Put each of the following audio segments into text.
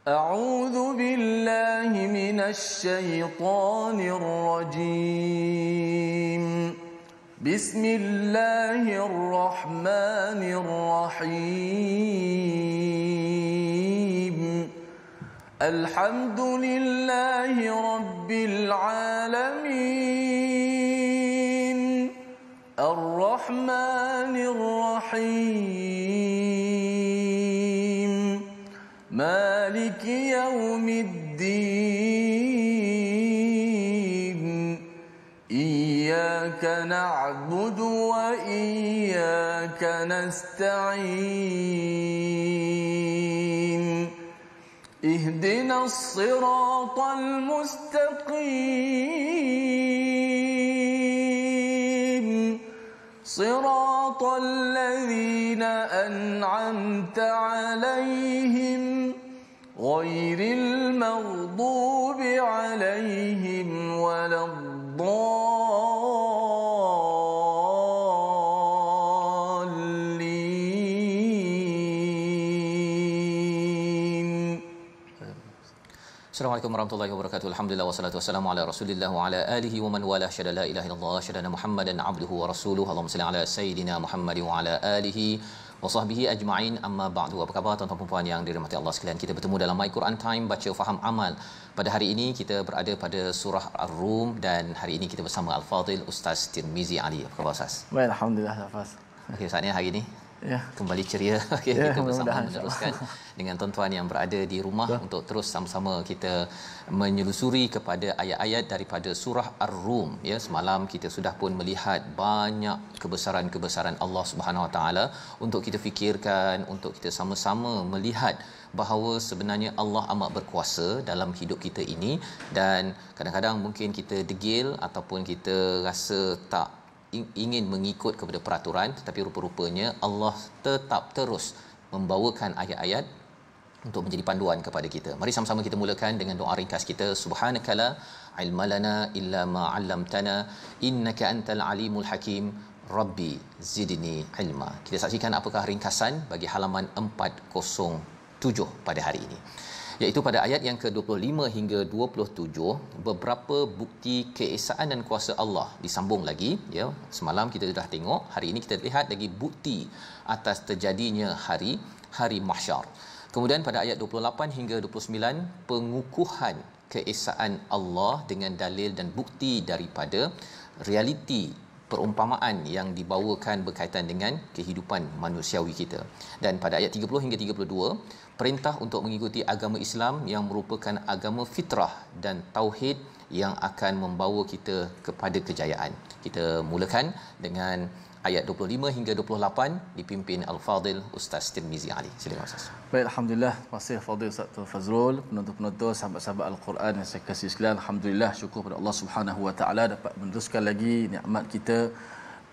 أعوذ بالله من الشيطان الرجيم. بسم الله الرحمن الرحيم. الحمد لله رب العالمين الرحمن الرحيم مالك يوم الدين إياك نعبد وإياك نستعين اهدنا الصراط المستقيم صراط الذين أنعمت عليهم غير المغضوب عليهم ولا الضالين. Assalamualaikum warahmatullahi wabarakatuh. Alhamdulillah wassalatu wassalamu ala Rasulillah wa ala alihi wa man wala syada la ilaha illallah syada Muhammadan abduhu wa rasuluhu. Allahumma salli ala sayidina Muhammad wa ala alihi wa sahbihi ajma'in. Amma ba'du. Apa khabar tuan-tuan dan puan yang dirahmati Allah sekalian? Kita bertemu dalam My Quran Time baca faham amal. Pada hari ini kita berada pada surah Ar-Rum dan hari ini kita bersama Al-Fadhil Ustaz Tirmizi Ali. Apa khabar Ustaz? Baik, alhamdulillah Hafiz. Okey, saatnya hari ini kembali ceria. Okey, kita bersama meneruskan dengan tuan-tuan yang berada di rumah untuk terus sama-sama kita menyelusuri kepada ayat-ayat daripada surah Ar-Rum. Ya, semalam kita sudah pun melihat banyak kebesaran-kebesaran Allah Subhanahu Wa Taala untuk kita fikirkan, untuk kita sama-sama melihat bahawa sebenarnya Allah amat berkuasa dalam hidup kita ini, dan kadang-kadang mungkin kita degil ataupun kita rasa tak ingin mengikut kepada peraturan, tetapi rupa-rupanya Allah tetap terus membawakan ayat-ayat untuk menjadi panduan kepada kita. Mari sama-sama kita mulakan dengan doa ringkas kita. Subhanakala ilmalana illa ma 'allamtana innaka antal alimul hakim. Rabbi zidni ilma. Kita saksikan apakah ringkasan bagi halaman 407 pada hari ini, iaitu pada ayat yang ke-25 hingga 27, beberapa bukti keesaan dan kuasa Allah disambung lagi. Ya, semalam kita sudah tengok, hari ini kita lihat lagi bukti atas terjadinya hari mahsyar. Kemudian pada ayat 28 hingga 29, pengukuhan keesaan Allah dengan dalil dan bukti daripada realiti perumpamaan yang dibawakan berkaitan dengan kehidupan manusiawi kita. Dan pada ayat 30 hingga 32, perintah untuk mengikuti agama Islam yang merupakan agama fitrah dan tauhid yang akan membawa kita kepada kejayaan. Kita mulakan dengan ayat 25 hingga 28 dipimpin Al-Fadhil Ustaz Tirmizi Ali. Silakan Ustaz. Baik, alhamdulillah. Terima kasih Fadil Ustaz Fazrul, penonton-penonton, sahabat-sahabat Al-Quran yang saya kasih sekalian. Alhamdulillah, syukur pada Allah Subhanahu Wa Taala dapat meneruskan lagi nikmat kita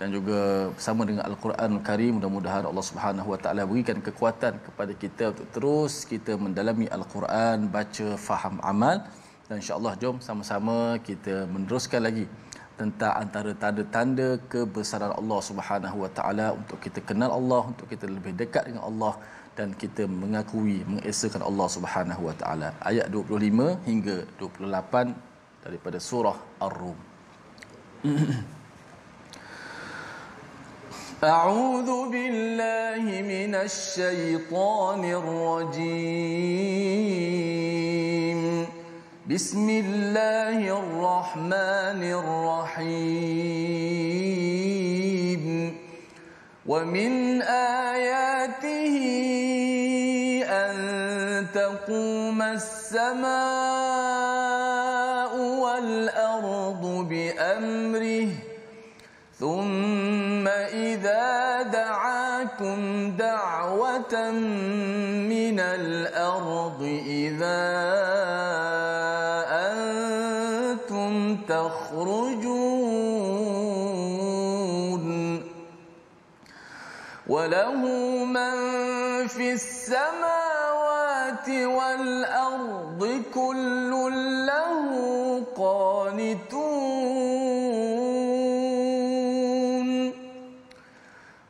dan juga bersama dengan Al-Quran Karim. Mudah-mudahan Allah Subhanahu Wa Taala berikan kekuatan kepada kita untuk terus kita mendalami Al-Quran, baca, faham, amal, dan insya-Allah jom sama-sama kita meneruskan lagi tentang antara tanda-tanda kebesaran Allah Subhanahu Wa Taala untuk kita kenal Allah, untuk kita lebih dekat dengan Allah dan kita mengakui, mengesakan Allah Subhanahu Wa Taala. Ayat 25 hingga 28 daripada surah Ar-Rum. A'udzu billahi minasy syaithanir rajim. Bismillahirrahmanirrahim. Wa min ayatihi an taquma as-samaa'u wal ardu bi amrihi thumma idza da'akum da'watan minal ardi idza تخرجون وله من في السماوات والأرض كل له قانتون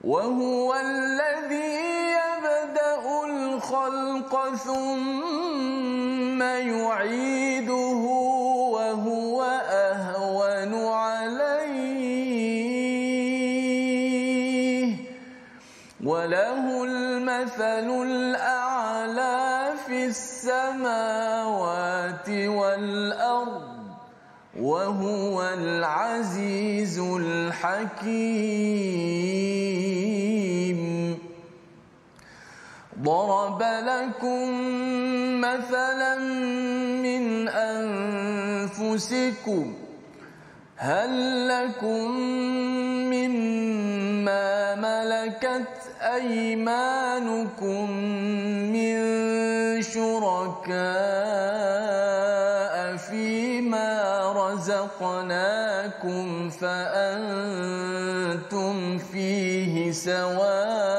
وهو الذي يبدأ الخلق الخلق ثم يعيده وهو أهون عليه وله المثل الأعلى في السماوات والأرض وهو العزيز الحكيم ضرب لكم مثلا من أنفسكم هل لكم مما ملكت أيمانكم من شركاء فيما رزقناكم فأنتم فيه سواء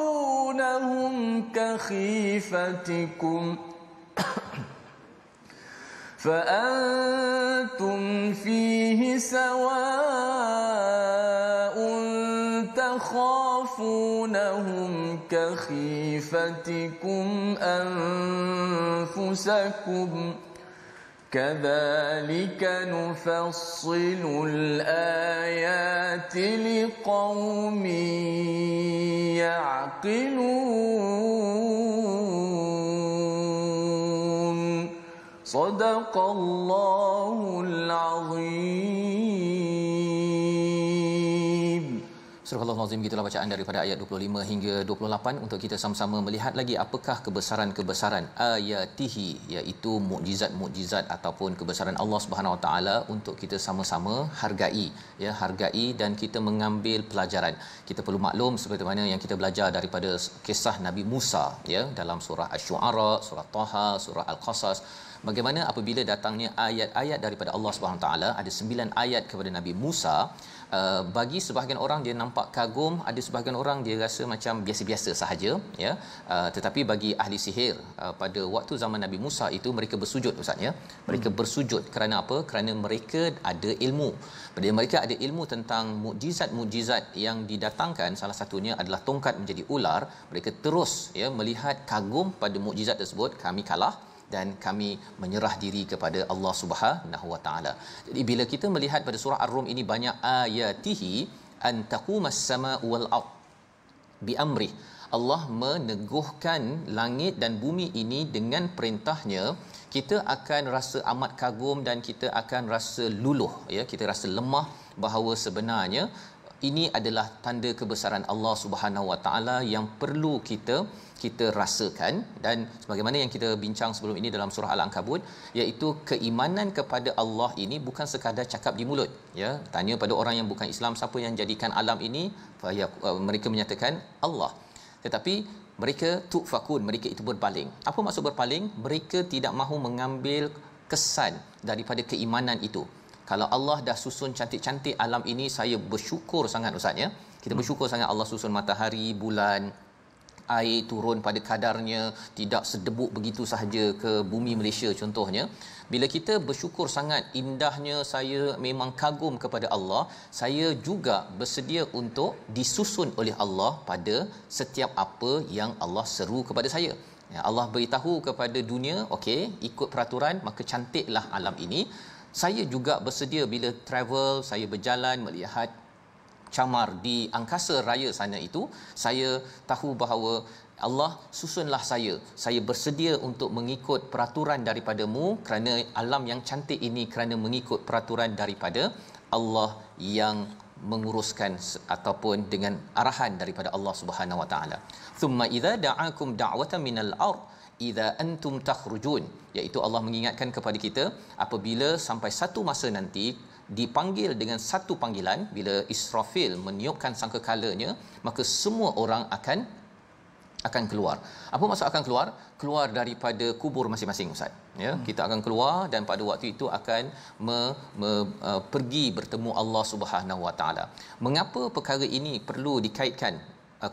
تخافونهم كخيفتكم فأنتم فيه سواء تخافونهم كخيفتكم أنفسكم كذلك نفصل الآيات لقوم يعقلون صدق الله العظيم. Surah Al-Azim, gitulah bacaan daripada ayat 25 hingga 28 untuk kita sama-sama melihat lagi apakah kebesaran-kebesaran ayatihi, iaitu mukjizat-mukjizat ataupun kebesaran Allah Subhanahu Wa Taala untuk kita sama-sama hargai, hargai dan kita mengambil pelajaran. Kita perlu maklum seperti mana yang kita belajar daripada kisah Nabi Musa dalam surah Asy-Syu'ara, surah Taha, surah Al-Qasas. Bagaimana apabila datangnya ayat-ayat daripada Allah Subhanahu Wa Taala, ada 9 ayat kepada Nabi Musa. Bagi sebahagian orang dia nampak kagum, ada sebahagian orang dia rasa macam biasa-biasa sahaja, tetapi bagi ahli sihir pada waktu zaman Nabi Musa itu mereka bersujud, Ustaz, mereka bersujud kerana apa? Kerana mereka ada ilmu. Bila mereka ada ilmu tentang mukjizat-mukjizat yang didatangkan, salah satunya adalah tongkat menjadi ular, mereka terus melihat kagum pada mukjizat tersebut. Kami kalah dan kami menyerah diri kepada Allah Subhanahu Wa Taala. Jadi bila kita melihat pada surah Ar-Rum ini banyak ayatihi an taqumas samaa'u wal ard bi amri. Allah meneguhkan langit dan bumi ini dengan perintahnya. Kita akan rasa amat kagum dan kita akan rasa luluh, kita rasa lemah bahawa sebenarnya ini adalah tanda kebesaran Allah Subhanahu Wa Taala yang perlu kita rasakan. Dan sebagaimana yang kita bincang sebelum ini dalam surah Al-Ankabut, iaitu keimanan kepada Allah ini bukan sekadar cakap di mulut. Tanya pada orang yang bukan Islam, siapa yang jadikan alam ini? Mereka menyatakan Allah. Tetapi mereka tufakun, mereka itu berpaling. Apa maksud berpaling? Mereka tidak mahu mengambil kesan daripada keimanan itu. Kalau Allah dah susun cantik-cantik alam ini, saya bersyukur sangat, Ustaz, kita bersyukur sangat Allah susun matahari, bulan, air turun pada kadarnya, tidak sedebuk begitu sahaja ke bumi Malaysia contohnya. Bila kita bersyukur sangat indahnya, saya memang kagum kepada Allah, saya juga bersedia untuk disusun oleh Allah pada setiap apa yang Allah seru kepada saya. Allah beritahu kepada dunia, okey, ikut peraturan, maka cantiklah alam ini. Saya juga bersedia bila travel, saya berjalan melihat camar di angkasa raya sana itu, saya tahu bahawa Allah susunlah saya bersedia untuk mengikut peraturan daripadamu kerana alam yang cantik ini, kerana mengikut peraturan daripada Allah yang menguruskan ataupun dengan arahan daripada Allah Subhanahu Wa Taala. Thumma idza da'akum da'watan minal ard idza antum takhrujun, iaitu Allah mengingatkan kepada kita apabila sampai satu masa nanti dipanggil dengan satu panggilan, bila Israfil meniupkan sangkakalanya, maka semua orang akan keluar. Apa maksud akan keluar? Keluar daripada kubur masing-masing, Ustaz. Kita akan keluar dan pada waktu itu akan pergi bertemu Allah Subhanahu Wa Taala. Mengapa perkara ini perlu dikaitkan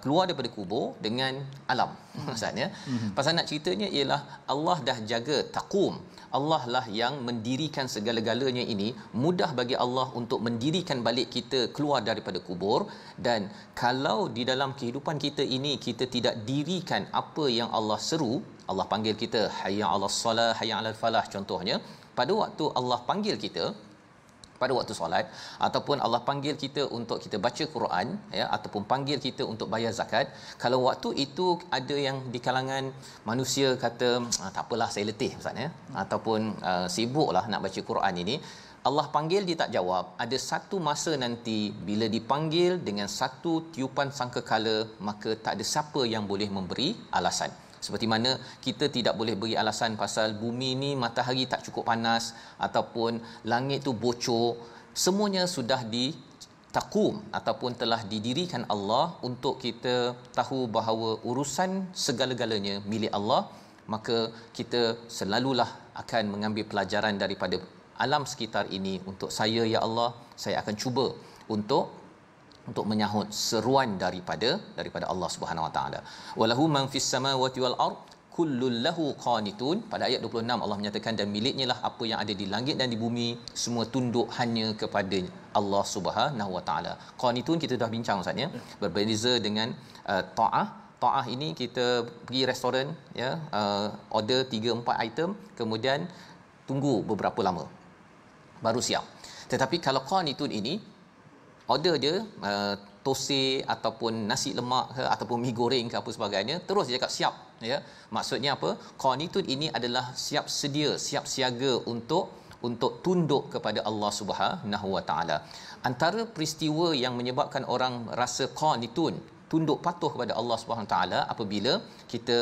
keluar daripada kubur dengan alam. Maksudnya pasal nak ceritanya ialah Allah dah jaga taqum. Allah lah yang mendirikan segala-galanya ini. Mudah bagi Allah untuk mendirikan balik kita keluar daripada kubur. Dan kalau di dalam kehidupan kita ini kita tidak dirikan apa yang Allah seru, Allah panggil kita hayya 'alas salah, hayya 'alal falah contohnya, pada waktu Allah panggil kita pada waktu solat, ataupun Allah panggil kita untuk kita baca Quran, ya, ataupun panggil kita untuk bayar zakat, kalau waktu itu ada yang di kalangan manusia kata tak apalah saya letih ustaz, ya, ataupun sibuklah nak baca Quran ini, Allah panggil dia tak jawab, ada satu masa nanti bila dipanggil dengan satu tiupan sangkakala, maka tak ada siapa yang boleh memberi alasan. Seperti mana kita tidak boleh beri alasan pasal bumi ni matahari tak cukup panas ataupun langit tu bocor, semuanya sudah ditaqum ataupun telah didirikan Allah untuk kita tahu bahawa urusan segala-galanya milik Allah. Maka kita selalulah akan mengambil pelajaran daripada alam sekitar ini. Untuk saya, ya Allah, saya akan cuba untuk menyahut seruan daripada Allah Subhanahu Wa Taala. Walahu man fis samawati wal ard kullun lahu qanitun. Pada ayat 26 Allah menyatakan dan miliknya lah apa yang ada di langit dan di bumi, semua tunduk hanya kepada Allah Subhanahu Wa Taala. Qanitun kita dah bincang ustaz, ya. Berbeza dengan taah. Taah ini kita pergi restoran, ya, order 3-4 item, kemudian tunggu beberapa lama baru siap. Tetapi kalau qanitun ini order dia tosai ataupun nasi lemak ke ataupun mi goreng ke apa sebagainya, terus dia cakap siap, ya. Maksudnya apa? Qanitun ini adalah siap sedia, siap siaga untuk tunduk kepada Allah Subhanahu Wa Taala. Antara peristiwa yang menyebabkan orang rasa qanitun, tunduk patuh kepada Allah Subhanahu Wa Taala, apabila kita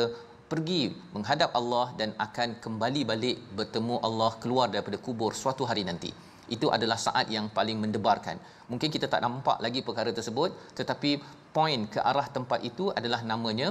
pergi menghadap Allah dan akan kembali balik bertemu Allah keluar daripada kubur suatu hari nanti. Itu adalah saat yang paling mendebarkan. Mungkin kita tak nampak lagi perkara tersebut, tetapi poin ke arah tempat itu adalah namanya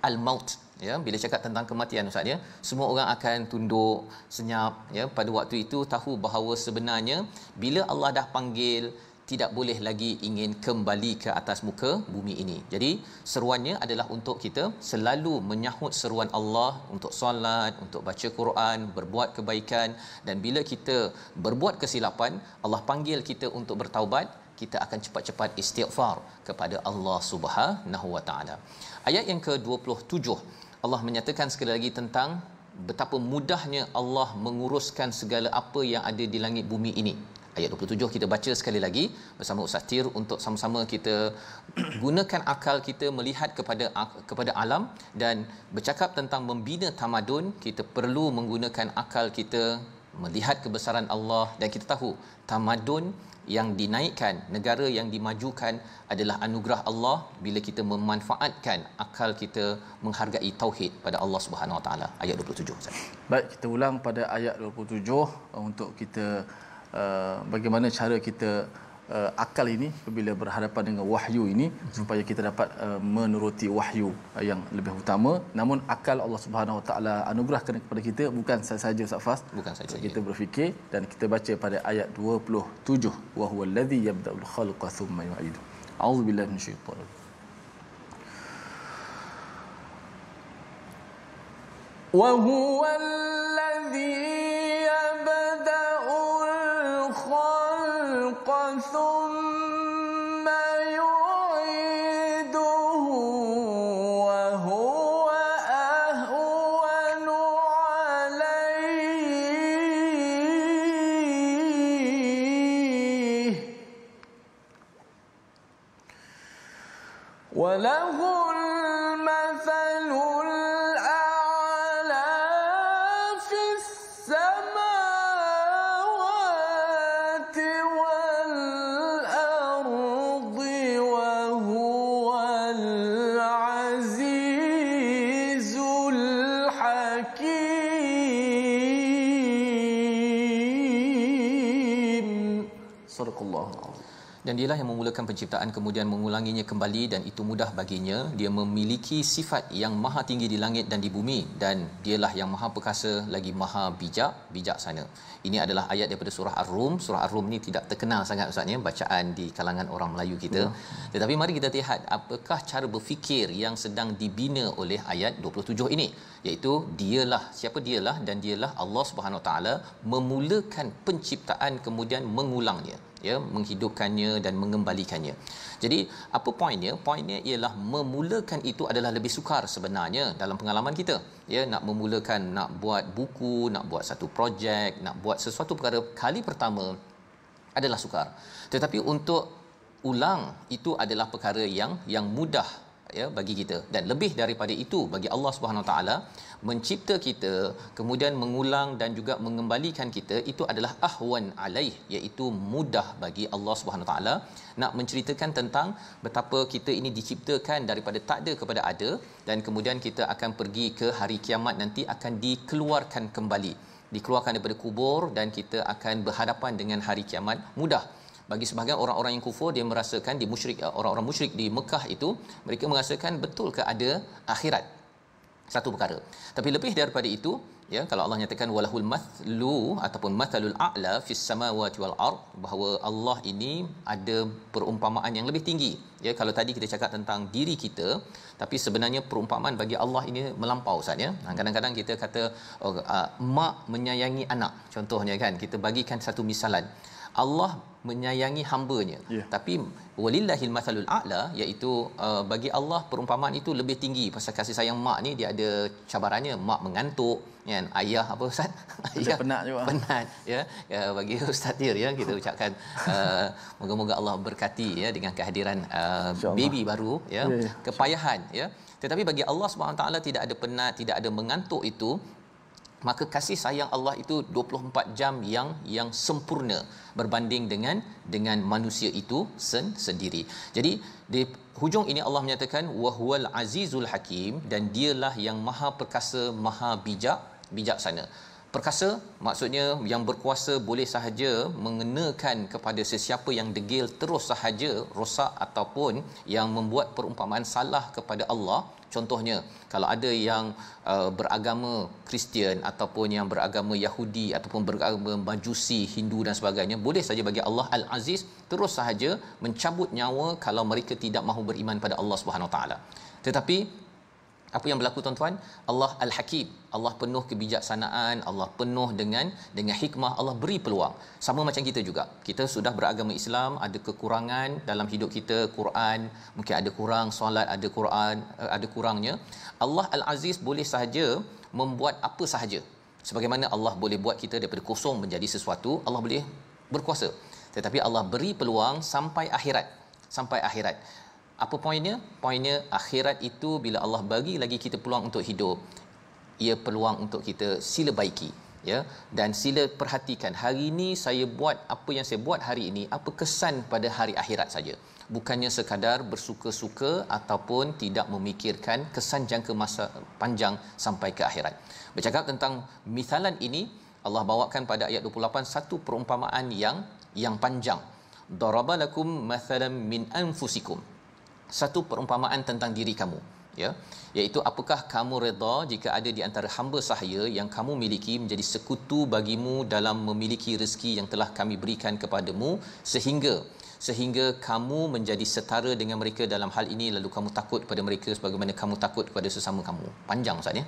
al-maut, ya. Bila cakap tentang kematian ustaz, ya, semua orang akan tunduk senyap, ya, pada waktu itu tahu bahawa sebenarnya bila Allah dah panggil, tidak boleh lagi ingin kembali ke atas muka bumi ini. Jadi seruannya adalah untuk kita selalu menyahut seruan Allah untuk solat, untuk baca Quran, berbuat kebaikan, dan bila kita berbuat kesilapan, Allah panggil kita untuk bertaubat, kita akan cepat-cepat istighfar kepada Allah Subhanahu Wa Taala. Ayat yang ke-27 Allah menyatakan sekali lagi tentang betapa mudahnya Allah menguruskan segala apa yang ada di langit bumi ini. Ayat 27 kita baca sekali lagi bersama Ustaz Tir untuk sama-sama kita gunakan akal kita melihat kepada alam, dan bercakap tentang membina tamadun, kita perlu menggunakan akal kita melihat kebesaran Allah, dan kita tahu tamadun yang dinaikkan, negara yang dimajukan adalah anugerah Allah bila kita memanfaatkan akal kita menghargai tauhid pada Allah Subhanahu Wa Taala. Ayat 27 Ustaz. Baik, kita ulang pada ayat 27 untuk kita bagaimana cara kita akal ini bila berhadapan dengan wahyu ini, supaya kita dapat menuruti wahyu yang lebih utama. Namun akal Allah Subhanahu Wa Taala anugerahkan kepada kita bukan sahaja Ustaz Fas, bukan saja kita berfikir, dan kita baca pada ayat 27, wa huwal ladzi yabda'ul khalqa thumma yu'idu. A'udzubillahi minasyaitonir rajim. Wa huwal ladzi ثم يعيده وهو أهون عليه وله المثل الأعلى في السماوات والأرض وهو العزيز الحكيم. صدق الله العظيم. dan dialah yang memulakan penciptaan kemudian mengulanginya kembali, dan itu mudah baginya. Dia memiliki sifat yang maha tinggi di langit dan di bumi, dan dialah yang maha perkasa lagi maha bijaksana. Ini adalah ayat daripada surah Ar-Rum. Surah Ar-Rum ni tidak terkenal sangat ustaz ya, bacaan di kalangan orang Melayu kita. Tetapi mari kita lihat apakah cara berfikir yang sedang dibina oleh ayat 27 ini, iaitu siapa dialah, dan dialah Allah Subhanahu Wa Taala memulakan penciptaan kemudian mengulangnya, ya, menghidupkannya dan mengembalikannya. Jadi apa poinnya? Poinnya ialah memulakan itu adalah lebih sukar sebenarnya dalam pengalaman kita. Ya, nak memulakan, nak buat buku, nak buat satu projek, nak buat sesuatu perkara kali pertama adalah sukar. Tetapi untuk ulang itu adalah perkara yang mudah, ya, bagi kita. Dan lebih daripada itu, bagi Allah Subhanahu Wa Taala mencipta kita kemudian mengulang dan juga mengembalikan kita, itu adalah ahwan alaih, iaitu mudah bagi Allah Subhanahu Wa Taala. Nak menceritakan tentang betapa kita ini diciptakan daripada tak ada kepada ada, dan kemudian kita akan pergi ke hari kiamat nanti akan dikeluarkan kembali, dikeluarkan daripada kubur, dan kita akan berhadapan dengan hari kiamat. Mudah bagi sebahagian orang-orang yang kufur, dia merasakan di musyrik, orang-orang musyrik di Mekah itu, mereka merasakan betul ke ada akhirat, satu perkara. Tapi lebih daripada itu, ya, kalau Allah nyatakan walahul mathlu ataupun mathalul a'la fis samawati wal ard, bahawa Allah ini ada perumpamaan yang lebih tinggi. Ya, kalau tadi kita cakap tentang diri kita, tapi sebenarnya perumpamaan bagi Allah ini melampau Ustaz ya. Kadang-kadang kita kata mak menyayangi anak, contohnya kan, kita bagikan satu misalan. Allah menyayangi hamba-Nya. Tapi walillahil mathalul a'la, iaitu bagi Allah perumpamaan itu lebih tinggi. Pasal kasih sayang mak ni dia ada cabarannya. Mak mengantuk, kan? Ayah apa Ustaz? Ayah penat juga. Penat, ya. Bagi Ustaz Tir, ya, kita ucapkan moga-moga Allah berkati, ya, dengan kehadiran baby baru, ya. Kepayahan, ya. Tetapi bagi Allah Subhanahu Taala tidak ada penat, tidak ada mengantuk itu. Maka kasih sayang Allah itu 24 jam yang sempurna berbanding dengan manusia itu sendiri. Jadi di hujung ini Allah menyatakan wahwal azizul hakim, dan dialah yang maha perkasa, maha bijaksana. Perkasa maksudnya yang berkuasa boleh sahaja mengenakan kepada sesiapa yang degil terus sahaja, rosak ataupun yang membuat perumpamaan salah kepada Allah. Contohnya, kalau ada yang beragama Kristian ataupun yang beragama Yahudi ataupun beragama Majusi, Hindu dan sebagainya, boleh saja bagi Allah Al-Aziz terus sahaja mencabut nyawa kalau mereka tidak mahu beriman pada Allah Subhanahu Wa Taala. Tetapi apa yang berlaku tuan-tuan? Allah Al-Hakim, Allah penuh kebijaksanaan, Allah penuh dengan hikmah, Allah beri peluang. Sama macam kita juga. Kita sudah beragama Islam, ada kekurangan dalam hidup kita, Quran mungkin ada kurang, solat ada Quran ada kurangnya. Allah Al-Aziz boleh sahaja membuat apa sahaja. Sebagaimana Allah boleh buat kita daripada kosong menjadi sesuatu, Allah boleh berkuasa. Tetapi Allah beri peluang sampai akhirat. Sampai akhirat. Apa poinnya? Poinnya akhirat itu bila Allah bagi lagi kita peluang untuk hidup, ia peluang untuk kita sila baiki, ya, dan sila perhatikan hari ini saya buat apa yang saya buat hari ini, apa kesan pada hari akhirat saja. Bukannya sekadar bersuka-suka ataupun tidak memikirkan kesan jangka masa panjang sampai ke akhirat. Bercakap tentang misalan ini, Allah bawakan pada ayat 28 satu perumpamaan yang panjang. Darabalakum mathalan min anfusikum. Satu perumpamaan tentang diri kamu, ya, iaitu apakah kamu redha jika ada di antara hamba sahaya yang kamu miliki menjadi sekutu bagimu dalam memiliki rezeki yang telah kami berikan kepadamu, sehingga kamu menjadi setara dengan mereka dalam hal ini, lalu kamu takut kepada mereka sebagaimana kamu takut kepada sesama kamu. Panjang Ustaz ya,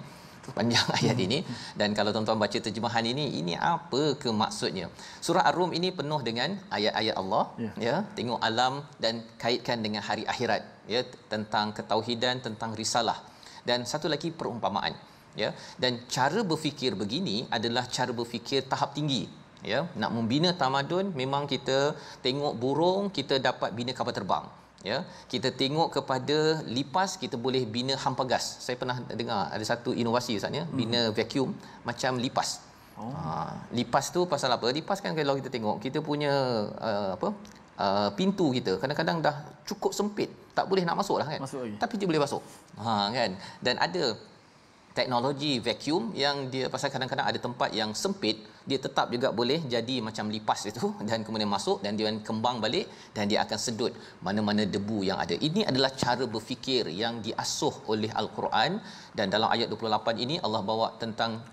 panjang ayat ini. Dan kalau tuan-tuan baca terjemahan ini apa ke maksudnya? Surah Ar-Rum ini penuh dengan ayat-ayat Allah, ya, tengok alam dan kaitkan dengan hari akhirat, ya, tentang ketauhidan, tentang risalah, dan satu lagi perumpamaan, ya. Dan cara berfikir begini adalah cara berfikir tahap tinggi, ya. Nak membina tamadun, memang kita tengok burung kita dapat bina kapal terbang, ya. Kita tengok kepada lipas, kita boleh bina hampagas. Saya pernah dengar ada satu inovasi Ustaz ya, bina vacuum macam lipas. Lipas tu pasal apa? Lipas kan kalau kita tengok kita punya pintu kita kadang-kadang dah cukup sempit, tak boleh nak masuk lah kan, tapi dia boleh masuk, kan. Dan ada teknologi vacuum yang dia pasal kadang-kadang ada tempat yang sempit, dia tetap juga boleh jadi macam lipas itu dan kemudian masuk dan dia kembang balik dan dia akan sedut mana-mana debu yang ada. Ini adalah cara berfikir yang diasuh oleh Al-Quran, dan dalam ayat 28 ini Allah bawa tentang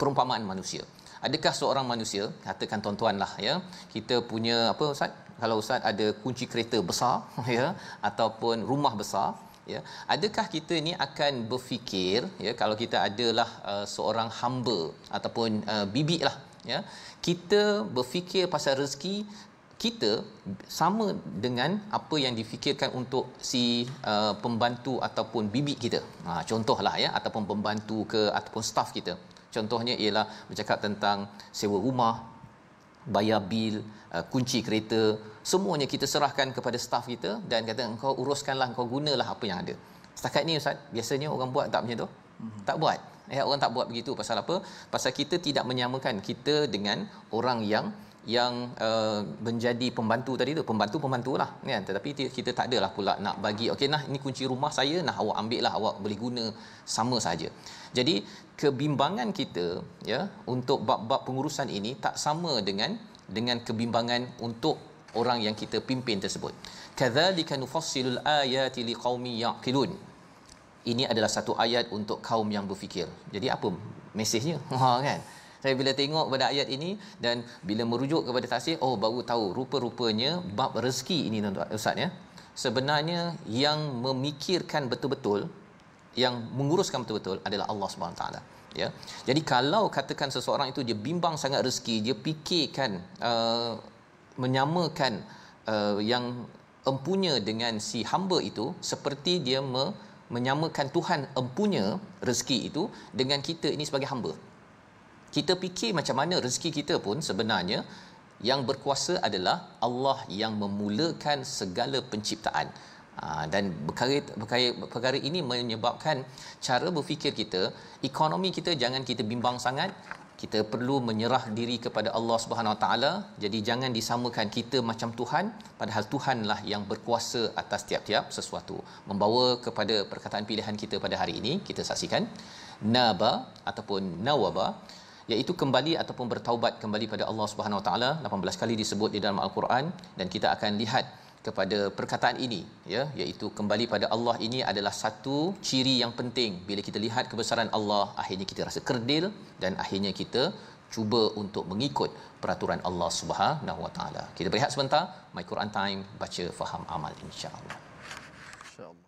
perumpamaan manusia. Adakah seorang manusia, katakan tuan-tuan lah ya, kita punya apa Ustaz? Kalau Ustaz ada kunci kereta besar ya, ataupun rumah besar ya, adakah kita ni akan berfikir ya, kalau kita adalah seorang hamba ataupun bibik lah ya, kita berfikir pasal rezeki kita sama dengan apa yang difikirkan untuk si pembantu ataupun bibik kita. Contohlah ya, ataupun pembantu ke ataupun staf kita. Contohnya ialah bercakap tentang sewa rumah, bayar bil, kunci kereta, semuanya kita serahkan kepada staf kita dan kata engkau uruskanlah, engkau gunalah apa yang ada. Setakat ni Ustaz, biasanya orang buat tak macam tu? Tak buat. Orang tak buat begitu. Pasal apa? Pasal kita tidak menyamakan kita dengan orang yang menjadi pembantu tadi tu, pembantulah kan, tetapi kita tak adalah pula nak bagi okey nah ini kunci rumah saya, nah awak ambil lah, awak boleh guna, sama saja. Jadi kebimbangan kita ya untuk bab-bab pengurusan ini tak sama dengan kebimbangan untuk orang yang kita pimpin tersebut. Kadzalika nufassilul ayati liqaumin yaqilun. Ini adalah satu ayat untuk kaum yang berfikir. Jadi apa mesejnya? Kan? Saya bila tengok pada ayat ini dan bila merujuk kepada tafsir, baru tahu rupa-rupanya bab rezeki ini tuan-tuan Ustaz ya. Sebenarnya yang memikirkan betul-betul, yang menguruskan betul-betul adalah Allah Subhanahu taala ya. Jadi kalau katakan seseorang itu dia bimbang sangat rezeki, dia fikirkan menyamakan yang empunya dengan si hamba itu, seperti dia menyamakan Tuhan empunya rezeki itu dengan kita ini sebagai hamba. Kita fikir macam mana rezeki kita pun sebenarnya yang berkuasa adalah Allah yang memulakan segala penciptaan. Dan perkara ini menyebabkan cara berfikir kita, ekonomi kita jangan kita bimbang sangat. Kita perlu menyerah diri kepada Allah Subhanahu Wa Taala. Jadi jangan disamakan kita macam Tuhan, padahal Tuhanlah yang berkuasa atas tiap-tiap sesuatu. Membawa kepada perkataan pilihan kita pada hari ini, kita saksikan naba ataupun nawaba, iaitu kembali ataupun bertaubat kembali pada Allah Subhanahu Wa Taala. 18 kali disebut di dalam Al-Quran, dan kita akan lihat kepada perkataan ini ya, iaitu kembali pada Allah ini adalah satu ciri yang penting. Bila kita lihat kebesaran Allah, akhirnya kita rasa kerdil dan akhirnya kita cuba untuk mengikut peraturan Allah Subhanahu Wa Taala. Kita berehat sebentar. My Quran Time, baca faham amal, insya-Allah. Insya-Allah.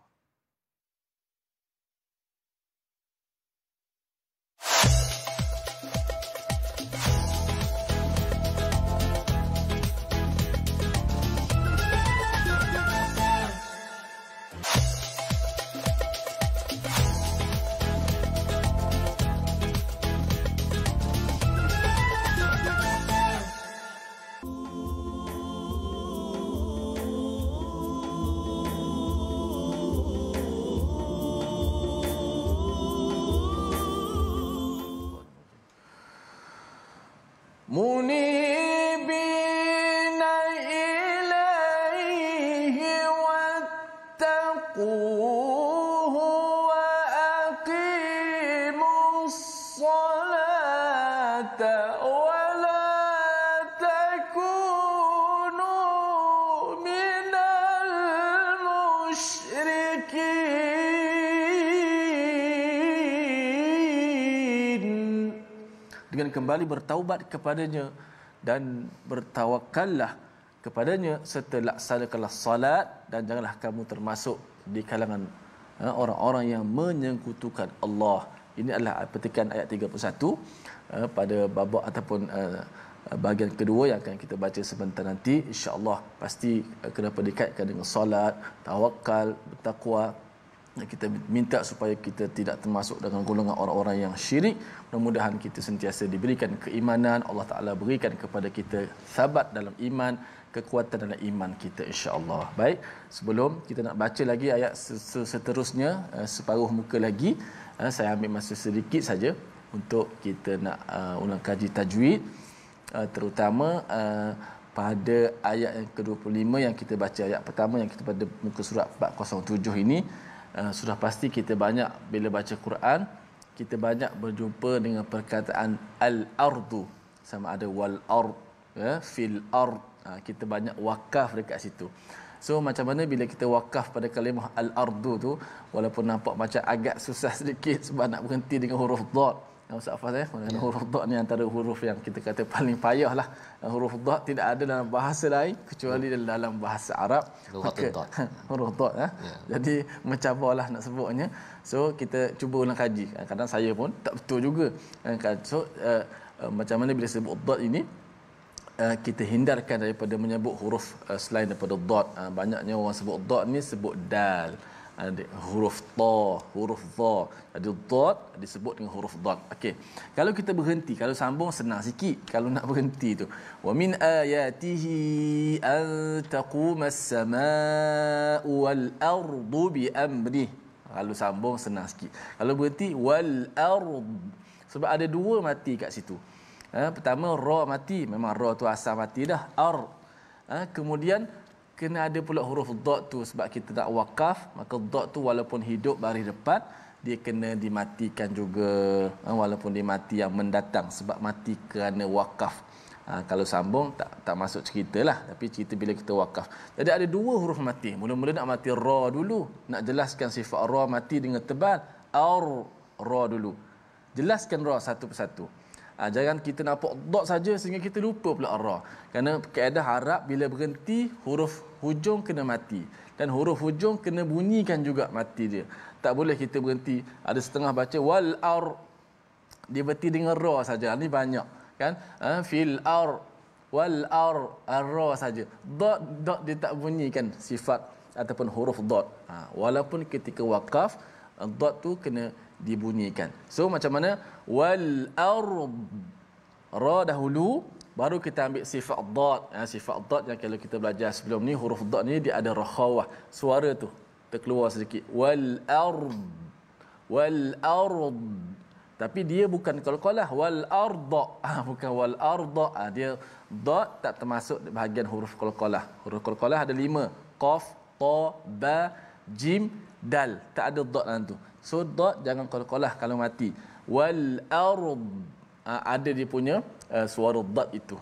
Dengan kembali bertaubat kepadanya dan bertawakallah kepadanya, serta laksanakanlah salat, dan janganlah kamu termasuk di kalangan orang-orang yang menyekutukan Allah. Ini adalah petikan ayat 31 pada babak ataupun bahagian kedua yang akan kita baca sebentar nanti, insya-Allah. Pasti kenapa dikaitkan dengan solat, tawakal, bertakwa. Kita minta supaya kita tidak termasuk dengan golongan orang-orang yang syirik. Mudah-mudahan kita sentiasa diberikan keimanan, Allah Taala berikan kepada kita sabat dalam iman, kekuatan dalam iman kita, insya-Allah. Baik, sebelum kita nak baca lagi ayat seterusnya, separuh muka lagi, saya ambil masa sedikit saja untuk kita nak ulang kaji tajwid, terutama pada ayat yang ke-25 yang kita baca ayat pertama yang kita pada muka surat 407 ini. Sudah pasti kita banyak bila baca Quran kita banyak berjumpa dengan perkataan al-ardu, sama ada wal ard, ya, fil ard. Kita banyak wakaf dekat situ. So macam mana bila kita wakaf pada kalimah al-ardu tu, walaupun nampak macam agak susah sedikit sebab nak berhenti dengan huruf dad. Ustaz Hafaz, huruf dad ni antara huruf yang kita kata paling payah lah. Huruf dad tidak ada dalam bahasa lain kecuali dalam bahasa Arab. Huruf dad. Jadi mencabarlah nak sebutnya. So kita cuba ulang kaji. Kadang saya pun tak betul juga. So macam mana bila sebut dad ini, kita hindarkan daripada menyebut huruf selain daripada dad. Banyaknya orang sebut dad ni sebut dal. Huruf ta, huruf dha. Jadi dad disebut dengan huruf dad. Okey. Kalau kita berhenti, kalau sambung senang sikit. Kalau nak berhenti tu, wa min ayatihi an taquma as-samaa'u wal ardu bi amrih. Kalau sambung senang sikit. Kalau berhenti wal ard, sebab ada dua mati kat situ. Pertama ra mati, memang ra tu asal mati dah, ar. Kemudian kena ada pula huruf dad tu, sebab kita tak wakaf, maka dad tu walaupun hidup baris depan, dia kena dimatikan juga, walaupun dia mati yang mendatang, sebab mati kerana wakaf. Kalau sambung tak masuk ceritalah, tapi cerita bila kita wakaf. Jadi ada dua huruf mati. Mula-mula nak mati ra dulu, nak jelaskan sifat ra mati dengan tebal, ra dulu. Jelaskan ra satu persatu. Jangan kita nampak dot saja sehingga kita lupa pula ra. Kerana kaedah Arab bila berhenti, huruf hujung kena mati, dan huruf hujung kena bunyikan juga mati dia. Tak boleh kita berhenti, ada setengah baca wal ar, dia berhenti dengan ra saja. Ni banyak kan, fil ar, wal ar, ra saja. Dot dia tak bunyikan sifat ataupun huruf dot. Walaupun ketika wakaf, dot tu kena dibunyikan. So macam mana wal ard, ra dahulu, baru kita ambil sifat dad. Sifat dad yang kalau kita belajar sebelum ni, huruf dad ni dia ada rakhawah, suara tu terkeluar sedikit, wal ard, wal ard. Tapi dia bukan qalqalah, wal arda, bukan wal arda. Dia dad tak termasuk bahagian huruf qalqalah. Huruf qalqalah ada 5, qaf, ta, ba, jim, dal. Tak ada dad dalam tu. So dad jangan qalqalah kalau mati. Wal ard, ada dia punya suara dad itu,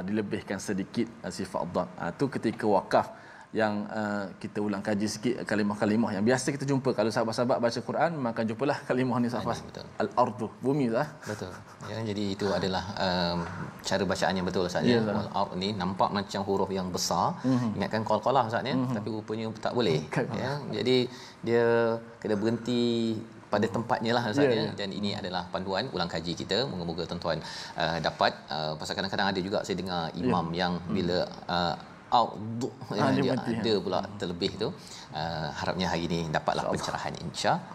dilebihkan sedikit sifat dad. Tu ketika wakaf, yang kita ulang kaji sikit kalimah-kalimah yang biasa kita jumpa kalau sahabat-sahabat baca Quran, maka jumpalah kalimah ni Safas. Al-ardu, bumi lah. Betul. Ya, jadi itu adalah cara bacaan yang betul Ustaz ya. Al-ard ni nampak macam huruf yang besar. Ingatkan qalqalah Ustaz ya, tapi rupanya tak boleh. Ya, jadi dia kena berhenti pada tempatnya lah Ustaz ya. Dan ini adalah panduan ulang kaji kita. Moga-moga tuan-tuan dapat, pasal kadang-kadang ada juga saya dengar imam yang bila dia ada pula terlebih tu. Harapnya hari ini dapatlah pencerahan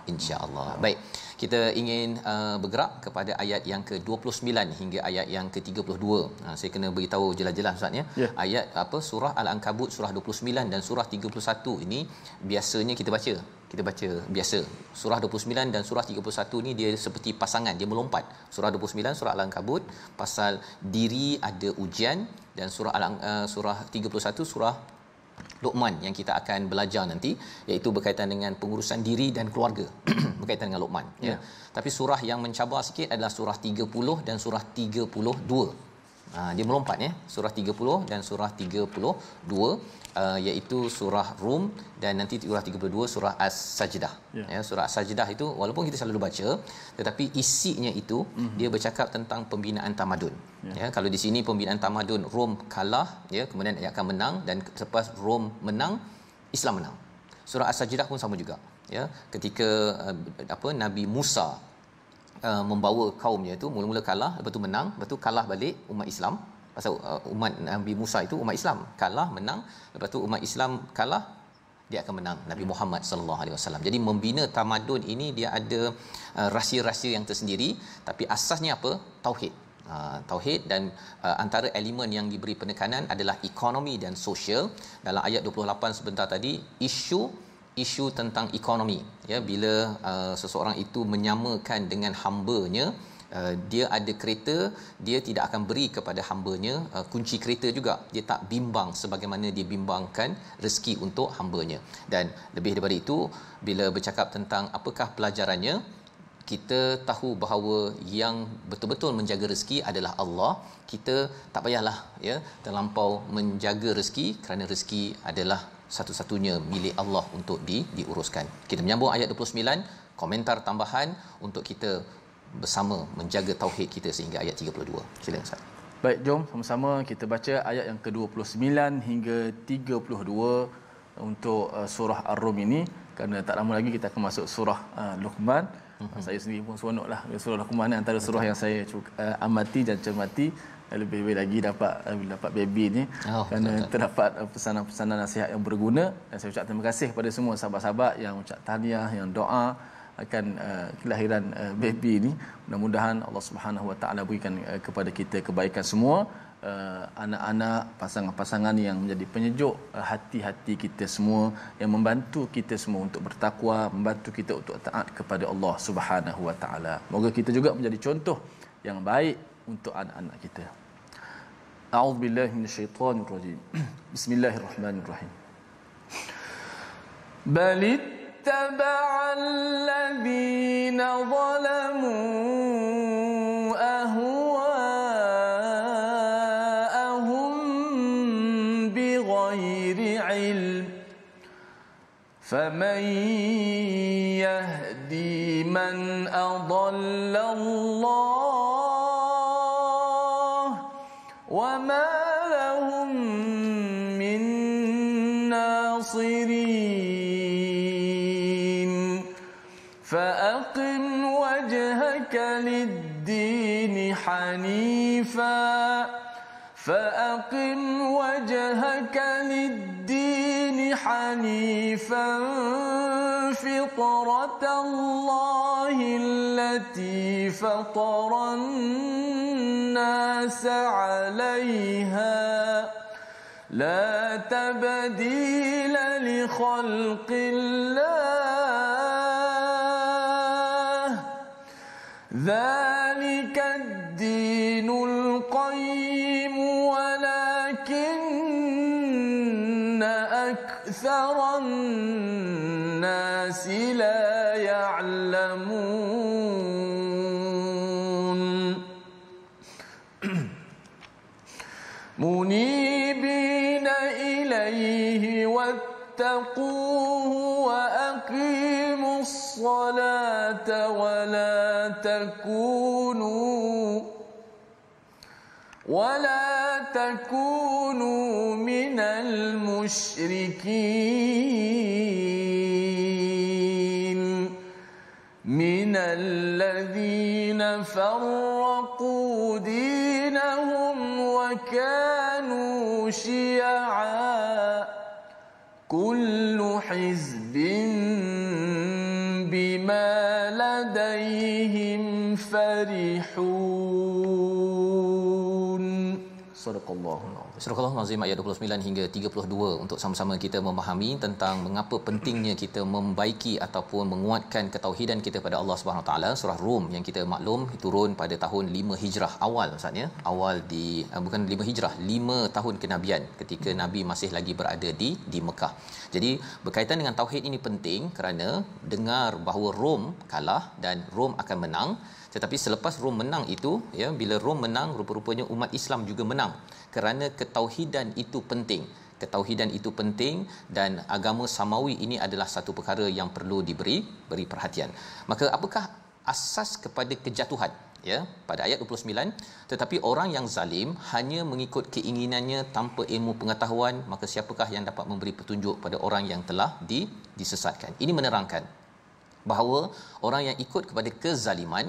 insya-Allah. Baik, kita ingin bergerak kepada ayat yang ke-29 hingga ayat yang ke-32. Saya kena beritahu jelas-jelas Ustaz ya. Ayat surah Al-Ankabut surah 29 dan surah 31 ini biasanya kita baca biasa. Surah 29 dan surah 31 ni dia seperti pasangan, dia melompat. Surah 29 surah Al-Ankabut pasal diri ada ujian, dan surah 31 surah Luqman yang kita akan belajar nanti, iaitu berkaitan dengan pengurusan diri dan keluarga. Berkaitan dengan Luqman ya. Tapi surah yang mencabar sikit adalah surah 30 dan surah 32. Dia melompat ya, surah 30 dan surah 32, iaitu surah Rum, dan nanti surah 32 surah As-Sajdah. Ya, surah As-Sajdah itu walaupun kita selalu baca, tetapi isinya itu dia bercakap tentang pembinaan tamadun. Ya, kalau di sini pembinaan tamadun, Rom kalah ya, kemudian dia akan menang, dan selepas Rom menang, Islam menang. Surah As-Sajdah pun sama juga ya, ketika Nabi Musa membawa kaumnya itu, mula-mula kalah, lepas tu menang, lepas tu kalah balik umat Islam. Pasal umat Nabi Musa itu umat Islam, kalah menang, lepas tu umat Islam kalah, dia akan menang Nabi Muhammad sallallahu alaihi wasallam. Jadi membina tamadun ini dia ada rahsia-rahsia yang tersendiri, tapi asasnya apa? Tauhid. Tauhid, dan antara elemen yang diberi penekanan adalah ekonomi dan sosial. Dalam ayat 28 sebentar tadi, isu tentang ekonomi ya, bila seseorang itu menyamakan dengan hambanya, dia ada kereta, dia tidak akan beri kepada hambanya kunci kereta juga, dia tak bimbang sebagaimana dia bimbangkan rezeki untuk hambanya. Dan lebih daripada itu, bila bercakap tentang apakah pelajarannya, kita tahu bahawa yang betul-betul menjaga rezeki adalah Allah, kita tak payahlah ya terlampau menjaga rezeki kerana rezeki adalah satu-satunya milik Allah untuk diuruskan. Kita menyambung ayat 29, komentar tambahan untuk kita bersama menjaga tauhid kita sehingga ayat 32. Silakan Ustaz. Baik, jom sama-sama kita baca ayat yang ke-29 hingga 32 untuk surah Ar-Rum ini, kerana tak lama lagi kita akan masuk surah Luqman. Saya sendiri pun seronoklah surah Luqman ni antara surah yang saya amati dan cermati. Lebih-lebih lagi dapat baby ni, kerana terdapat pesanan-pesanan nasihat yang berguna. Dan saya ucap terima kasih kepada semua sahabat-sahabat yang ucap tahniah, yang doa akan kelahiran baby ni. Mudah-mudahan Allah Subhanahu Wa Taala berikan kepada kita kebaikan semua, anak-anak, pasangan-pasangan yang menjadi penyejuk hati-hati kita semua, yang membantu kita semua untuk bertakwa, membantu kita untuk taat kepada Allah Subhanahu Wa Taala. Moga kita juga menjadi contoh yang baik untuk anak-anak kita. A'udzubillahi minasyaitonirrajim. Bismillahirrahmanirrahim. اتبع الذين ظلموا أهواءهم بغير علم فمن يهدي من أضل الله وما لهم من ناصرين فأقم وجهك للدين حنيفا فطرة الله التي فطر الناس عليها لا تبديل لخلق الله ذلك الدين القيم ولكن أكثر الناس لا يعلمون منيبين إليه واتقوه وأقيموا الصلاة ولا تكونوا من المشركين من الذين فرقوا دينهم وكانوا شيعا كل حزب بما لديهم فرحون. صدق الله العظيم. Surah Al-Azim ayat 29 hingga 32 untuk sama-sama kita memahami tentang mengapa pentingnya kita membaiki ataupun menguatkan ketauhidan kita pada Allah Subhanahu Taala. Surah Rum yang kita maklum turun pada tahun 5 Hijrah awal, maksudnya awal di bukan 5 Hijrah, 5 tahun kenabian ketika Nabi masih lagi berada di Mekah. Jadi berkaitan dengan tauhid ini penting kerana dengar bahawa Rom kalah dan Rom akan menang. Tetapi selepas Rom menang itu, ya, bila Rom menang, rupa-rupanya umat Islam juga menang kerana ketauhidan itu penting. Ketauhidan itu penting dan agama samawi ini adalah satu perkara yang perlu beri perhatian. Maka apakah asas kepada kejatuhan? Ya, pada ayat 29, tetapi orang yang zalim hanya mengikut keinginannya tanpa ilmu pengetahuan, maka siapakah yang dapat memberi petunjuk pada orang yang telah disesatkan? Ini menerangkan bahawa orang yang ikut kepada kezaliman,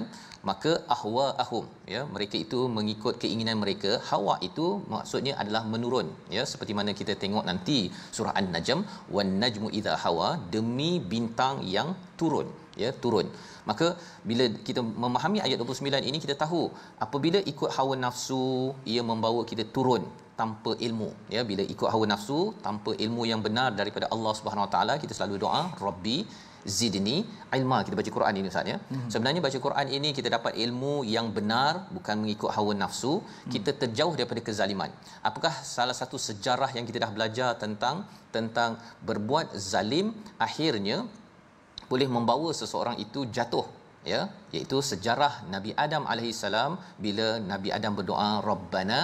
maka ahwa'ahum, ya, mereka itu mengikut keinginan mereka. Hawa itu maksudnya adalah menurun, ya, seperti mana kita tengok nanti surah An-Najm, wan najmu idza hawa, demi bintang yang turun, ya, turun. Maka bila kita memahami ayat 29 ini, kita tahu apabila ikut hawa nafsu, ia membawa kita turun tanpa ilmu, ya. Bila ikut hawa nafsu tanpa ilmu yang benar daripada Allah Subhanahu Wa Taala, kita selalu doa Rabbi zidni ilma. Kita baca Quran ini, Ustaz, ya. Sebenarnya baca Quran ini kita dapat ilmu yang benar, bukan mengikut hawa nafsu. Kita terjauh daripada kezaliman. Apakah salah satu sejarah yang kita dah belajar tentang berbuat zalim akhirnya boleh membawa seseorang itu jatuh, ya, iaitu sejarah Nabi Adam alaihissalam bila Nabi Adam berdoa Rabbana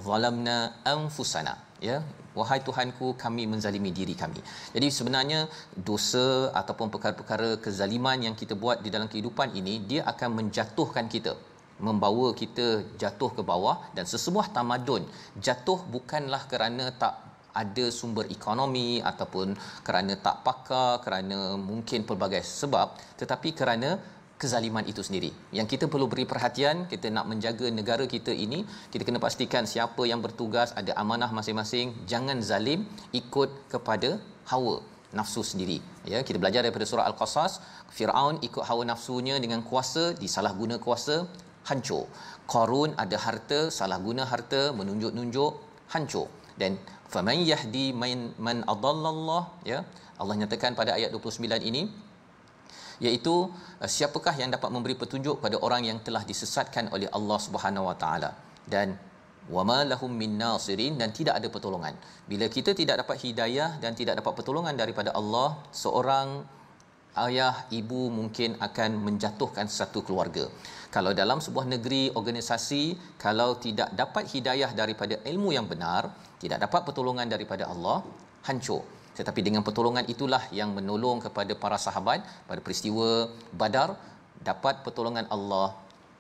zalamna anfusana, ya, wahai Tuhanku, kami menzalimi diri kami. Jadi sebenarnya dosa ataupun perkara-perkara kezaliman yang kita buat di dalam kehidupan ini, dia akan menjatuhkan kita, membawa kita jatuh ke bawah. Dan sesebuah tamadun jatuh bukanlah kerana tak ada sumber ekonomi ataupun kerana tak pakar, kerana mungkin pelbagai sebab, tetapi kerana kezaliman itu sendiri. Yang kita perlu beri perhatian, kita nak menjaga negara kita ini, kita kena pastikan siapa yang bertugas ada amanah masing-masing, jangan zalim ikut kepada hawa nafsu sendiri. Ya, kita belajar daripada surah Al-Qasas, Firaun ikut hawa nafsunya dengan kuasa, disalahguna kuasa, hancur. Qarun ada harta, salah guna harta, menunjuk-nunjuk, hancur. Dan faman yahdi man adallallah, ya, Allah nyatakan pada ayat 29 ini, iaitu siapakah yang dapat memberi petunjuk pada orang yang telah disesatkan oleh Allah Subhanahu Wa Taala, dan wama lahum min nasirin, dan tidak ada pertolongan. Bila kita tidak dapat hidayah dan tidak dapat pertolongan daripada Allah, seorang ayah, ibu mungkin akan menjatuhkan satu keluarga. Kalau dalam sebuah negeri, organisasi, kalau tidak dapat hidayah daripada ilmu yang benar, tidak dapat pertolongan daripada Allah, hancur. Tetapi dengan pertolongan itulah yang menolong kepada para sahabat pada peristiwa Badar, dapat pertolongan Allah,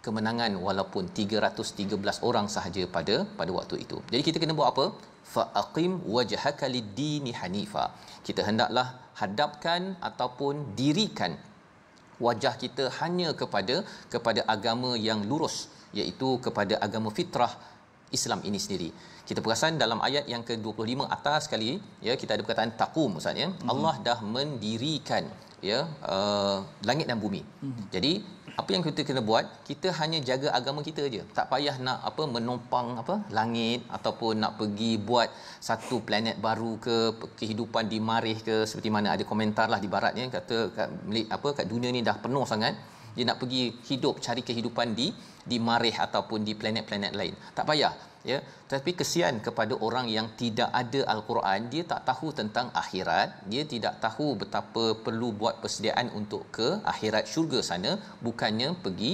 kemenangan walaupun 313 orang sahaja pada waktu itu. Jadi kita kena buat apa? Fa aqim wajhaka lid-dini hanifa. Kita hendaklah hadapkan ataupun dirikan wajah kita hanya kepada agama yang lurus, iaitu kepada agama fitrah Islam ini sendiri. Kita perasan dalam ayat yang ke-25 atas sekali, ya, kita ada perkataan taqum, Ustaz, ya. Allah dah mendirikan, ya, langit dan bumi. Jadi apa yang kita kena buat, kita hanya jaga agama kita aja. Tak payah nak menompang langit ataupun nak pergi buat satu planet baru ke, kehidupan di Marikh ke, seperti mana ada komentar lah di barat, ya, kata kat dunia ni dah penuh sangat, dia nak pergi hidup, cari kehidupan di Marikh ataupun di planet-planet lain. Tak payah, ya. Tapi kesian kepada orang yang tidak ada Al-Quran, dia tak tahu tentang akhirat, dia tidak tahu betapa perlu buat persediaan untuk ke akhirat syurga sana, bukannya pergi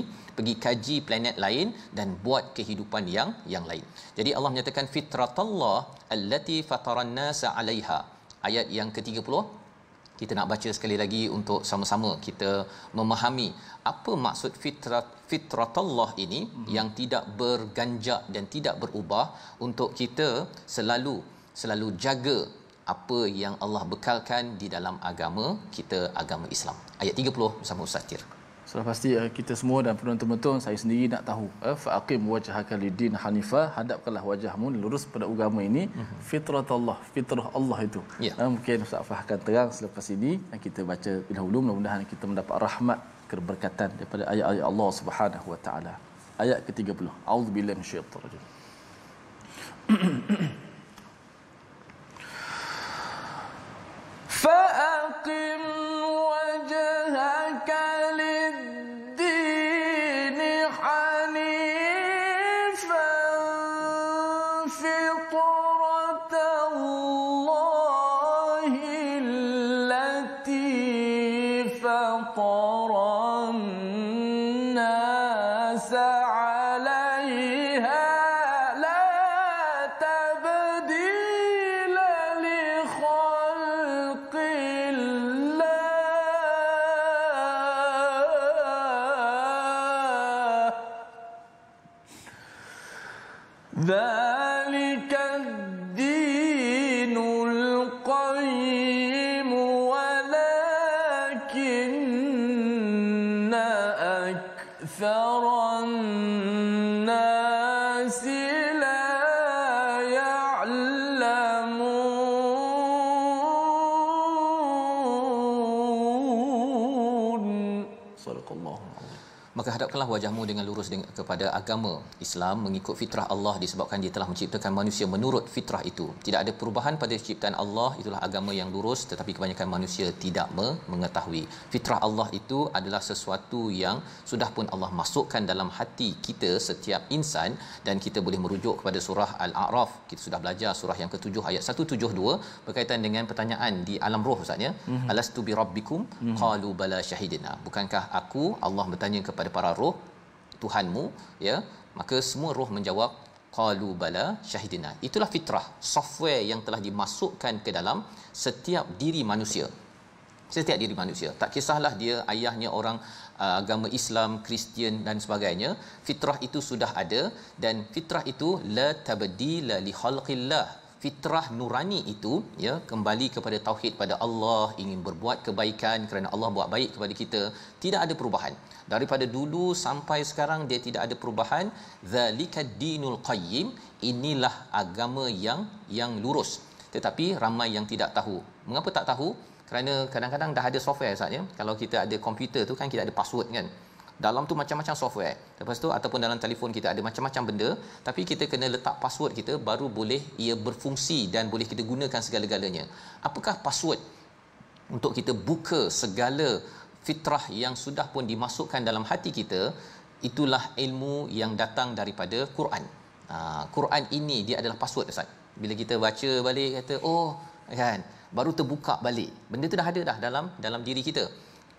kaji planet lain dan buat kehidupan yang lain. Jadi Allah menyatakan fitratallah allati fataran nasa 'alaiha. Ayat yang ke-30 kita nak baca sekali lagi untuk sama-sama kita memahami apa maksud fitratullah ini yang tidak berganjak dan tidak berubah, untuk kita selalu jaga apa yang Allah bekalkan di dalam agama kita, agama Islam. Ayat 30 bersama Ustaz Tir. Sudah pasti kita semua dan penonton-penonton, saya sendiri nak tahu, faqim wajhaka lid-din hanifa, hadapkanlah wajahmu lurus pada agama ini, fitratullah, fitrah Allah itu. Ya. Mungkin Ustaz Fah akan terang selepas ini, dan kita baca dahulu, mudah-mudahan kita mendapat rahmat, keberkatan daripada ayat-ayat Allah Subhanahu Wa Taala. Ayat ke-30. A'udzubillahi minasyaitanir rajim. Faqim wajhaka lid-din hanifan fitratallahi allati fataran nas 'alaiha la tabdila li khalqillah ذلك الدين القيم ولكن أكثر الناس لا يعلمون. صدق الله العظيم. maka hadapkanlah wajahmu dengan lurus kepada agama Islam mengikut fitrah Allah, disebabkan dia telah menciptakan manusia menurut fitrah itu. Tidak ada perubahan pada ciptaan Allah, itulah agama yang lurus, tetapi kebanyakan manusia tidak mengetahui. Fitrah Allah itu adalah sesuatu yang sudah pun Allah masukkan dalam hati kita setiap insan, dan kita boleh merujuk kepada surah Al-A'raf. Kita sudah belajar surah yang ke-7 ayat 172 berkaitan dengan pertanyaan di alam roh Ustaz ya. Alastu bi rabbikum qalu bala syahidina. Bukankah aku, Allah bertanya kepada para roh, Tuhanmu ya, maka semua roh menjawab qalu bala syahidina. Itulah fitrah, software yang telah dimasukkan ke dalam setiap diri manusia. Setiap diri manusia, tak kisahlah dia ayahnya orang agama Islam, Kristian dan sebagainya, fitrah itu sudah ada. Dan fitrah itu la tabdila li khalqillah, fitrah nurani itu ya, kembali kepada tauhid pada Allah, ingin berbuat kebaikan kerana Allah buat baik kepada kita, tidak ada perubahan daripada dulu sampai sekarang, dia tidak ada perubahan. Zalikad dinul qayyim, inilah agama yang lurus. Tetapi ramai yang tidak tahu. Mengapa tak tahu? Kerana kadang-kadang dah ada software Ustaz ya. Kalau kita ada komputer tu kan, kita ada password kan. Dalam tu macam-macam software. Lepas tu ataupun dalam telefon kita ada macam-macam benda, tapi kita kena letak password kita baru boleh ia berfungsi dan boleh kita gunakan segala-galanya. Apakah password untuk kita buka segala fitrah yang sudah pun dimasukkan dalam hati kita? Itulah ilmu yang datang daripada Quran. Quran ini dia adalah password Ustaz. Bila kita baca balik kata oh kan, baru terbuka balik. Benda tu dah ada dah dalam diri kita.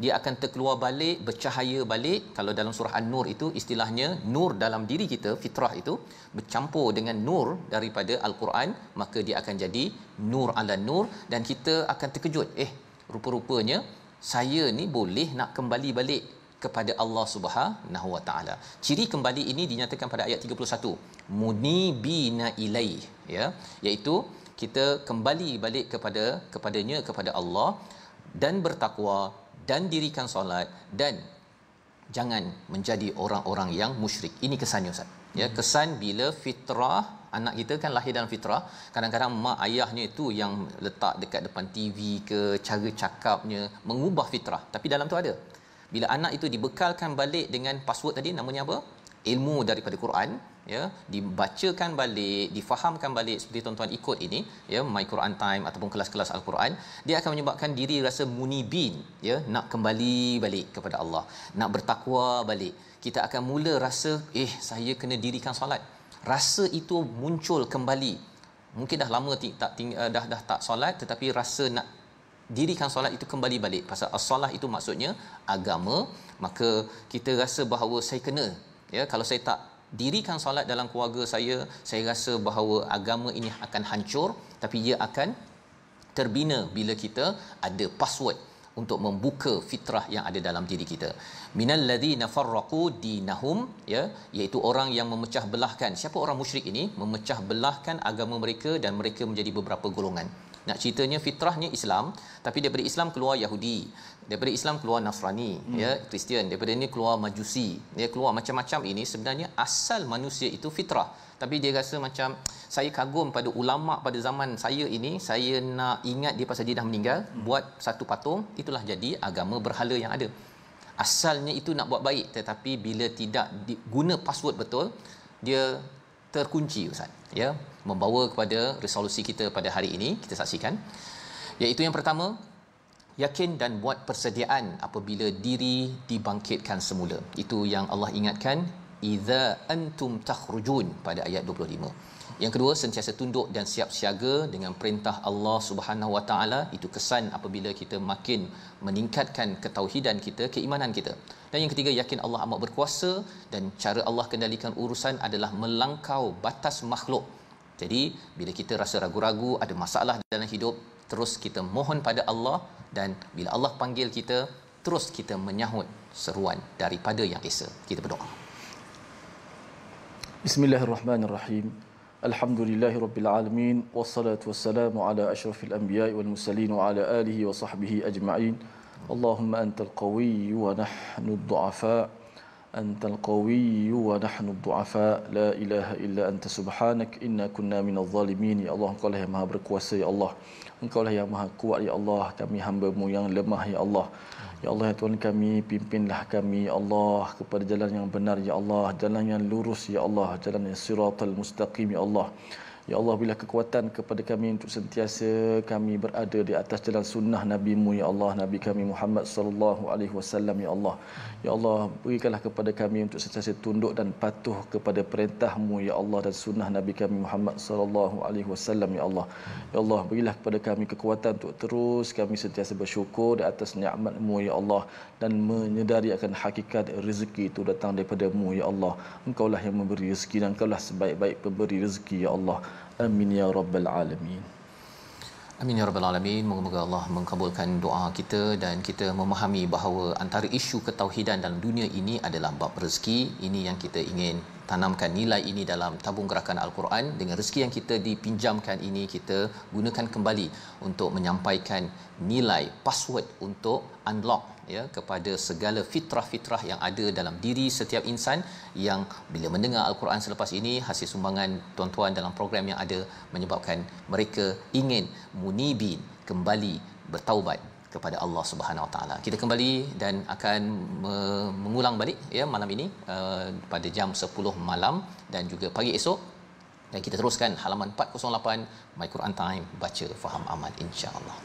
Dia akan terkeluar balik, bercahaya balik. Kalau dalam surah An-Nur itu istilahnya nur dalam diri kita, fitrah itu bercampur dengan nur daripada Al-Quran, maka dia akan jadi nur ala nur, dan kita akan terkejut, rupa-rupanya saya ni boleh nak kembali balik kepada Allah Subhanahu Wa Taala. Ciri kembali ini dinyatakan pada ayat 31. Munibina ilaih, ya, iaitu kita kembali balik kepadanya, kepada Allah, dan bertakwa, dan dirikan solat, dan jangan menjadi orang-orang yang musyrik. Ini kesannya Ustaz. Ya, kesan bila fitrah anak kita kan lahir dalam fitrah, kadang-kadang mak ayahnya itu yang letak dekat depan TV ke, cara cakapnya mengubah fitrah, tapi dalam tu ada. Bila anak itu dibekalkan balik dengan password tadi, namanya apa? Ilmu daripada Quran, ya, dibacakan balik, difahamkan balik seperti tuan-tuan ikut ini, ya, My Quran Time ataupun kelas-kelas Al-Quran, dia akan menyebabkan diri rasa munibin, ya, nak kembali balik kepada Allah, nak bertakwa balik. Kita akan mula rasa saya kena dirikan solat. Rasa itu muncul kembali. Mungkin dah lama dah tak solat, tetapi rasa nak dirikan solat itu kembali balik. Pasal as-solah itu maksudnya agama, maka kita rasa bahawa saya kena, ya, kalau saya tak dirikan solat dalam keluarga saya rasa bahawa agama ini akan hancur, tapi ia akan terbina bila kita ada password untuk membuka fitrah yang ada dalam diri kita. Minal ladzina farraqu dinahum, ya, iaitu orang yang memecah belahkan. Siapa orang musyrik ini? Memecah belahkan agama mereka, dan mereka menjadi beberapa golongan. Nak ceritanya fitrahnya Islam, tapi daripada Islam keluar Yahudi, daripada Islam keluar Nasrani, ya, Kristian, daripada ini keluar Majusi, dia keluar macam-macam. Ini sebenarnya asal manusia itu fitrah, tapi dia rasa macam saya kagum pada ulama pada zaman saya ini, saya nak ingat dia pasal dia dah meninggal, buat satu patung, itulah jadi agama berhala yang ada. Asalnya itu nak buat baik, tetapi bila tidak guna password betul, dia terkunci Ustaz, ya, membawa kepada resolusi kita pada hari ini. Kita saksikan, iaitu yang pertama, yakin dan buat persediaan apabila diri dibangkitkan semula. Itu yang Allah ingatkan, idza antum takhrujun, pada ayat 25. Yang kedua, sentiasa tunduk dan siap siaga dengan perintah Allah Subhanahu Wa Taala. Itu kesan apabila kita makin meningkatkan ketauhidan kita, keimanan kita. Dan yang ketiga, yakin Allah amat berkuasa, dan cara Allah kendalikan urusan adalah melangkau batas makhluk. Jadi bila kita rasa ragu-ragu, ada masalah dalam hidup, terus kita mohon pada Allah, dan bila Allah panggil kita, terus kita menyahut seruan daripada Yang Esa. Kita berdoa. Bismillahirrahmanirrahim. Alhamdulillahirabbil alamin, wassalatu wassalamu ala asyrafil anbiya'i wal mursalin wa ala alihi wa sahbihi ajma'in. Allahumma antal qawiyyu wa nahnu ad-du'afa, antal qawiyyu wa nahnu ad-du'afa, la ilaha illa anta subhanak inna kunna minadh zalimin. Ya Allah, Engkau lah yang Maha berkuasa, ya Allah. Engkau lah yang Maha kuat, ya Allah. Kami hamba-Mu yang lemah, ya Allah. Ya Allah ya Tuhan kami, pimpinlah kami ya Allah kepada jalan yang benar ya Allah, jalan yang lurus ya Allah, jalan yang siratal mustaqim ya Allah. Ya Allah, bila kekuatan kepada kami untuk sentiasa kami berada di atas jalan sunnah Nabi-Mu ya Allah, Nabi kami Muhammad sallallahu alaihi wasallam ya Allah. Ya Allah, berikanlah kepada kami untuk sentiasa tunduk dan patuh kepada perintah-Mu ya Allah dan sunnah Nabi kami Muhammad sallallahu alaihi wasallam ya Allah. Ya Allah, berilah kepada kami kekuatan untuk terus kami sentiasa bersyukur di atas nikmat-Mu ya Allah dan menyedari akan hakikat rezeki itu datang daripada-Mu ya Allah. Engkaulah yang memberi rezeki dan Engkaulah sebaik-baik pemberi rezeki ya Allah. Amin ya rabbal alamin. Amin ya rabbal alamin. Moga-moga Allah mengabulkan doa kita dan kita memahami bahawa antara isu ketauhidan dalam dunia ini adalah bab rezeki. Ini yang kita ingin tanamkan nilai ini dalam tabung gerakan Al-Quran. Dengan rezeki yang kita dipinjamkan ini, kita gunakan kembali untuk menyampaikan nilai password untuk unlock ya kepada segala fitrah-fitrah yang ada dalam diri setiap insan yang bila mendengar Al-Quran selepas ini, hasil sumbangan tuan-tuan dalam program yang ada menyebabkan mereka ingin munibin, kembali bertaubat kepada Allah Subhanahu Wa Taala. Kita kembali dan akan mengulang balik ya malam ini pada jam 10 malam dan juga pagi esok, dan kita teruskan halaman 408 My Quran Time, baca faham amal insya-Allah.